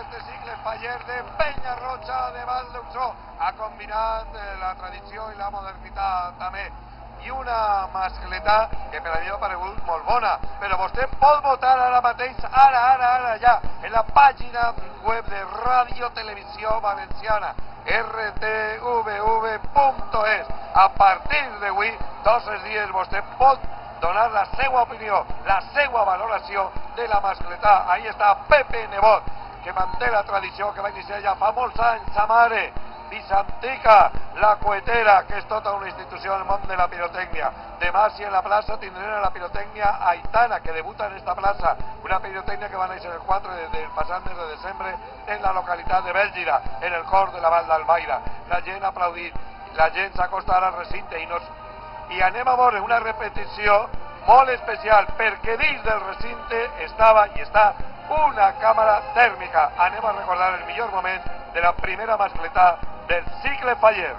este cicle Faller de Penyarroja de Val d'Uixó. Ha combinat la tradició i la modernitat també. I una mascleta que per a mi ha paregut molt bona, però vostè pot votar ara mateix, ara ja, en la pàgina web de Radio Televisió Valenciana, rtv.es. A partir d'avui, tots els dies, vostè pot donar la seva opinió, la seva valoració de la mascleta. Ahí està Pepe Nebot, que manté la tradició que va iniciar ja fa molts anys, sa mare, Vicentica, la Coetera, que és tota una institució en el món de la pirotècnia. Demà, si en la plaça, tindrem la pirotècnia Aitana, que debuta en esta plaça, una pirotècnia que va néixer el 4 del passat mes de desembre en la localitat de Bèlgira, en el cor de la Val d'Albaida. La gent ha aplaudit, la gent s'acosta al recinte i anem a veure una repetició molt especial, perquè dins del recinte estava i està una càmera tèrmica. Anem a recordar el millor moment de la primera mascleta del cicle Faller.